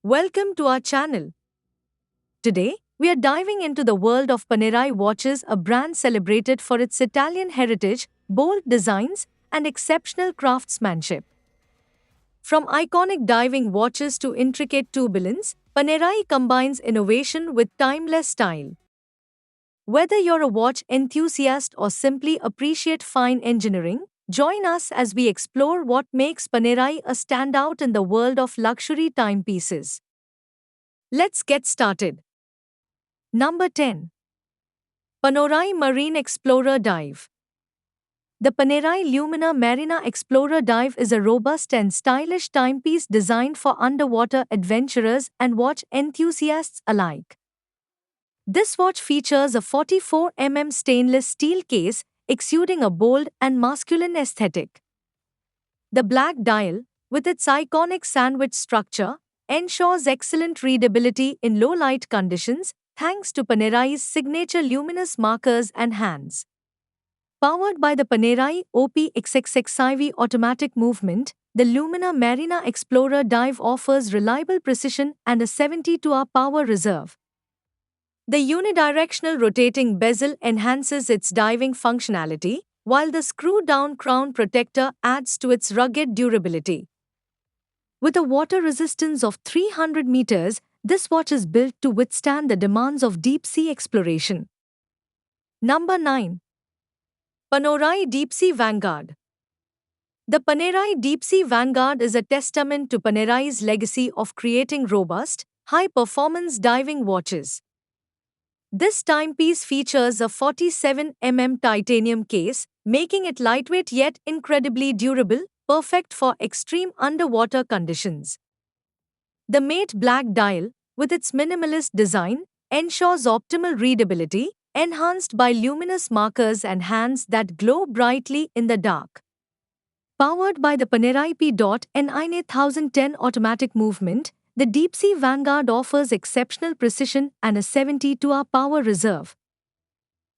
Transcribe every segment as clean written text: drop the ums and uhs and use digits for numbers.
Welcome to our channel. Today, we are diving into the world of Panerai watches, a brand celebrated for its Italian heritage, bold designs, and exceptional craftsmanship. From iconic diving watches to intricate tourbillons, Panerai combines innovation with timeless style. Whether you're a watch enthusiast or simply appreciate fine engineering, join us as we explore what makes Panerai a standout in the world of luxury timepieces. Let's get started. Number 10. Panerai Marine Explorer Dive. The Panerai Lumina Marina Explorer Dive is a robust and stylish timepiece designed for underwater adventurers and watch enthusiasts alike. This watch features a 44 stainless steel case, exuding a bold and masculine aesthetic. The black dial, with its iconic sandwich structure, ensures excellent readability in low light conditions thanks to Panerai's signature luminous markers and hands. Powered by the Panerai OPXXXIV automatic movement, the Lumina Marina Explorer Dive offers reliable precision and a 72-hour power reserve. The unidirectional rotating bezel enhances its diving functionality, while the screw-down crown protector adds to its rugged durability. With a water resistance of 300 meters, this watch is built to withstand the demands of deep-sea exploration. Number 9. Panerai Deep Sea Vanguard. The Panerai Deep Sea Vanguard is a testament to Panerai's legacy of creating robust, high-performance diving watches. This timepiece features a 47 titanium case, making it lightweight yet incredibly durable, perfect for extreme underwater conditions. The matte black dial, with its minimalist design, ensures optimal readability, enhanced by luminous markers and hands that glow brightly in the dark. Powered by the Panerai P.N9010 automatic movement, the Deep Sea Vanguard offers exceptional precision and a 72-hour power reserve.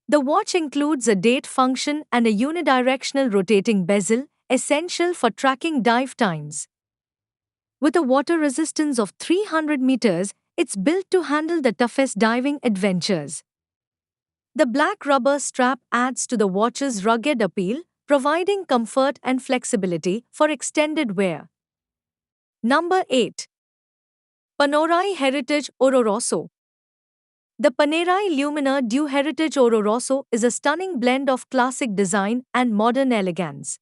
The watch includes a date function and a unidirectional rotating bezel, essential for tracking dive times. With a water resistance of 300 meters, it's built to handle the toughest diving adventures. The black rubber strap adds to the watch's rugged appeal, providing comfort and flexibility for extended wear. Number 8. Panerai Heritage Oro Rosso. The Panerai Lumina Due Heritage Oro Rosso is a stunning blend of classic design and modern elegance.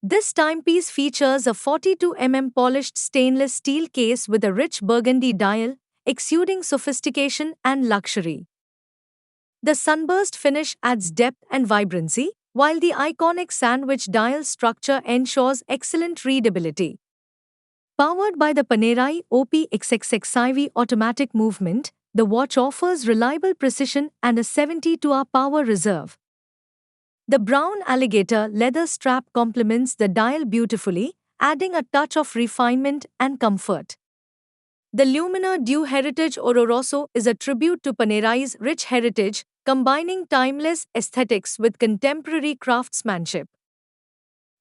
This timepiece features a 42 polished stainless steel case with a rich burgundy dial, exuding sophistication and luxury. The sunburst finish adds depth and vibrancy, while the iconic sandwich dial structure ensures excellent readability. Powered by the Panerai OPXXXIV automatic movement, the watch offers reliable precision and a 72-hour power reserve. The brown alligator leather strap complements the dial beautifully, adding a touch of refinement and comfort. The Lumina Due Heritage Oro Rosso is a tribute to Panerai's rich heritage, combining timeless aesthetics with contemporary craftsmanship.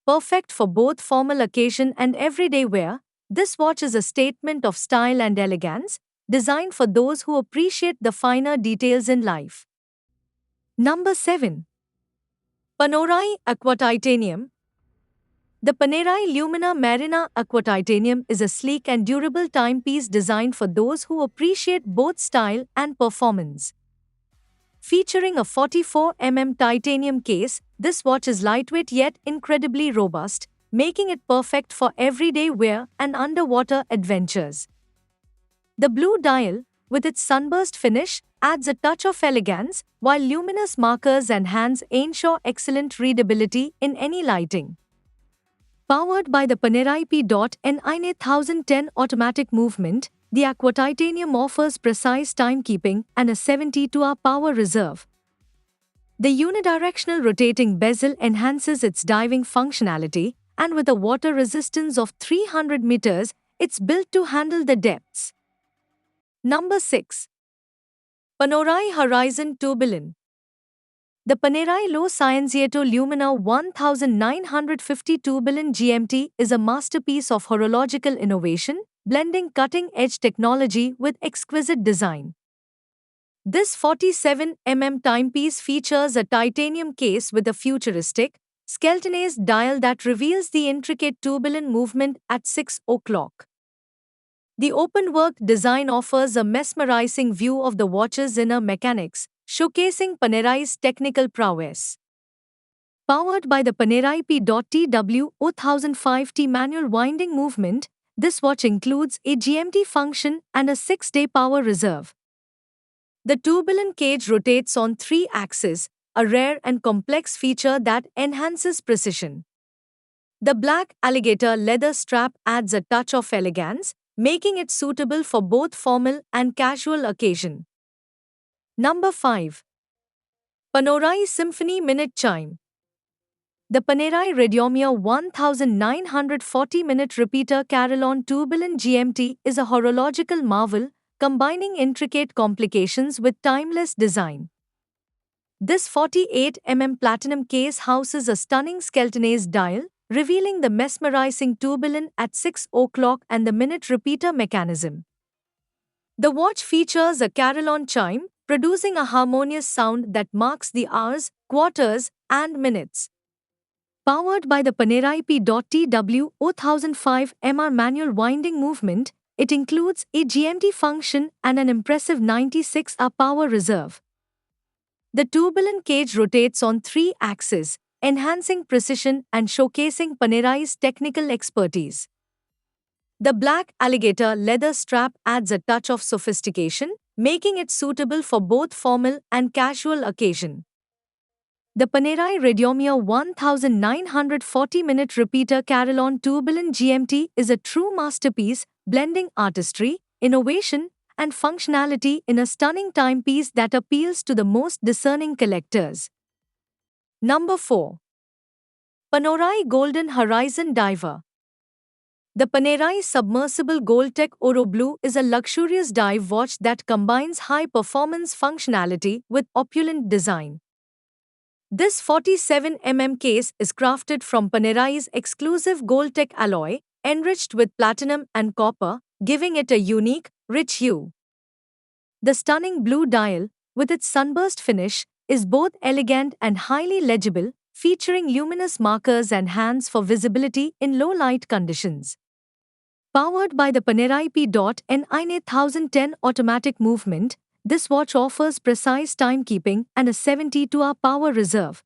Perfect for both formal occasion and everyday wear, this watch is a statement of style and elegance, designed for those who appreciate the finer details in life. Number 7. Panerai Aqua Titanium. The Panerai Lumina Marina Aqua Titanium is a sleek and durable timepiece designed for those who appreciate both style and performance. Featuring a 44 titanium case, this watch is lightweight yet incredibly robust, making it perfect for everyday wear and underwater adventures. The blue dial, with its sunburst finish, adds a touch of elegance, while luminous markers and hands ensure excellent readability in any lighting. Powered by the Panerai P.N9010 automatic movement, the Aqua Titanium offers precise timekeeping and a 72-hour power reserve. The unidirectional rotating bezel enhances its diving functionality, and with a water resistance of 300 meters, it's built to handle the depths. Number 6. Panerai Horizon Tourbillon. The Panerai Lo Scienziato Lumina 1950 Tourbillon GMT is a masterpiece of horological innovation, blending cutting-edge technology with exquisite design. This 47 mm timepiece features a titanium case with a futuristic, skeletonized dial that reveals the intricate tourbillon movement at 6 o'clock. The open-work design offers a mesmerizing view of the watch's inner mechanics, showcasing Panerai's technical prowess. Powered by the Panerai P.TW-0005T manual winding movement, this watch includes a GMT function and a 6-day power reserve. The tourbillon cage rotates on 3 axes, a rare and complex feature that enhances precision. The black alligator leather strap adds a touch of elegance, making it suitable for both formal and casual occasion. Number 5. Panerai Symphony Minute Chime. The Panerai Radiomir 1940-minute repeater Carillon tourbillon GMT is a horological marvel, combining intricate complications with timeless design. This 48 mm platinum case houses a stunning skeletonized dial, revealing the mesmerizing tourbillon at 6 o'clock and the minute repeater mechanism. The watch features a carillon chime, producing a harmonious sound that marks the hours, quarters, and minutes. Powered by the Panerai P.TW-0005 manual winding movement, it includes a GMT function and an impressive 96-hour power reserve. The tourbillon cage rotates on 3 axes, enhancing precision and showcasing Panerai's technical expertise. The black alligator leather strap adds a touch of sophistication, making it suitable for both formal and casual occasion. The Panerai Radiomir 1940-minute repeater Carillon tourbillon GMT is a true masterpiece, blending artistry, innovation, and functionality in a stunning timepiece that appeals to the most discerning collectors. Number 4. Panerai Golden Horizon Diver. The Panerai Submersible Goldtech Oro Blue is a luxurious dive watch that combines high-performance functionality with opulent design. This 47 mm case is crafted from Panerai's exclusive Goldtech alloy, enriched with platinum and copper, giving it a unique, rich hue. The stunning blue dial, with its sunburst finish, is both elegant and highly legible, featuring luminous markers and hands for visibility in low-light conditions. Powered by the Panerai P.N1010 automatic movement, this watch offers precise timekeeping and a 72-hour power reserve.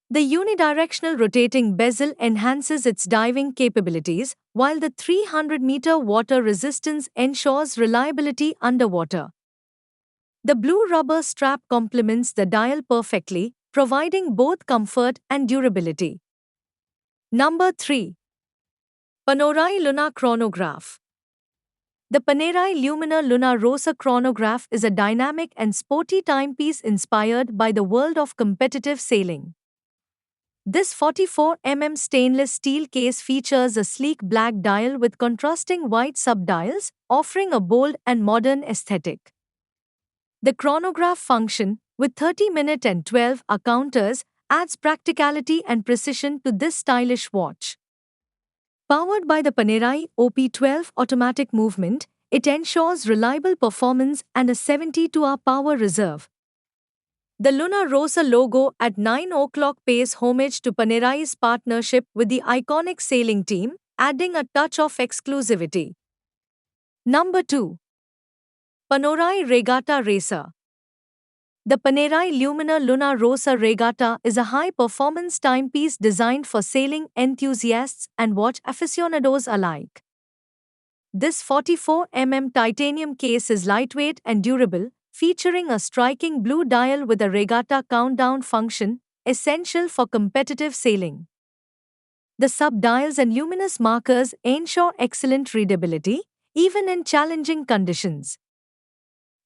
The unidirectional rotating bezel enhances its diving capabilities, while the 300-meter water resistance ensures reliability underwater. The blue rubber strap complements the dial perfectly, providing both comfort and durability. Number 3. Panerai Luna Chronograph. The Panerai Lumina Luna Rossa chronograph is a dynamic and sporty timepiece inspired by the world of competitive sailing. This 44 mm stainless steel case features a sleek black dial with contrasting white subdials, offering a bold and modern aesthetic. The chronograph function, with 30-minute and 12-hour counters, adds practicality and precision to this stylish watch. Powered by the Panerai OP12 automatic movement, it ensures reliable performance and a 72-hour power reserve. The Luna Rossa logo at 9 o'clock pays homage to Panerai's partnership with the iconic sailing team, adding a touch of exclusivity. Number 2. Panerai Regatta Racer. The Panerai Lumina Luna Rossa Regatta is a high-performance timepiece designed for sailing enthusiasts and watch aficionados alike. This 44 mm titanium case is lightweight and durable, featuring a striking blue dial with a regatta countdown function, essential for competitive sailing. The sub-dials and luminous markers ensure excellent readability, even in challenging conditions.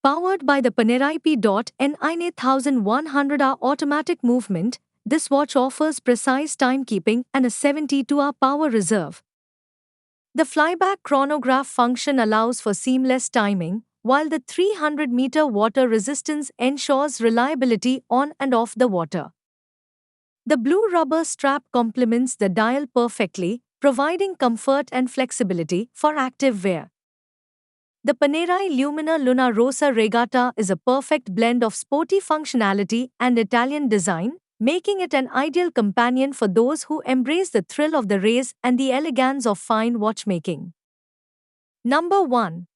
Powered by the Panerai P.N1100-hour automatic movement, this watch offers precise timekeeping and a 72-hour power reserve. The flyback chronograph function allows for seamless timing, while the 300-meter water resistance ensures reliability on and off the water. The blue rubber strap complements the dial perfectly, providing comfort and flexibility for active wear. The Panerai Lumina Luna Rossa Regatta is a perfect blend of sporty functionality and Italian design, making it an ideal companion for those who embrace the thrill of the race and the elegance of fine watchmaking. Number 1.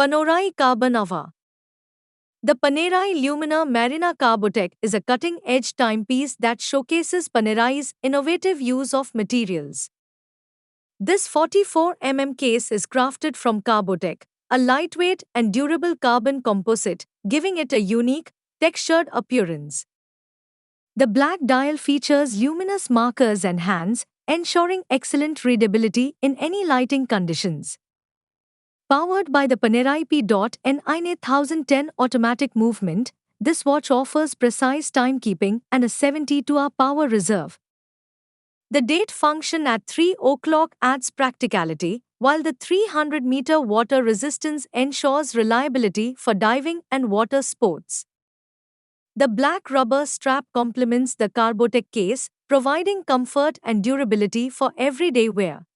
Panerai Carbonava. The Panerai Lumina Marina Carbotech is a cutting-edge timepiece that showcases Panerai's innovative use of materials. This 44 case is crafted from Carbotech, a lightweight and durable carbon composite, giving it a unique, textured appearance. The black dial features luminous markers and hands, ensuring excellent readability in any lighting conditions. Powered by the Panerai P.N 1010 automatic movement, this watch offers precise timekeeping and a 72-hour power reserve. The date function at 3 o'clock adds practicality, while the 300-meter water resistance ensures reliability for diving and water sports. The black rubber strap complements the Carbotech case, providing comfort and durability for everyday wear.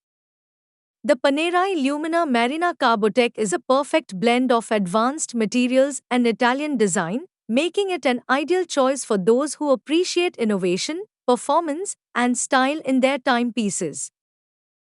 The Panerai Lumina Marina Carbotech is a perfect blend of advanced materials and Italian design, making it an ideal choice for those who appreciate innovation, performance, and style in their timepieces.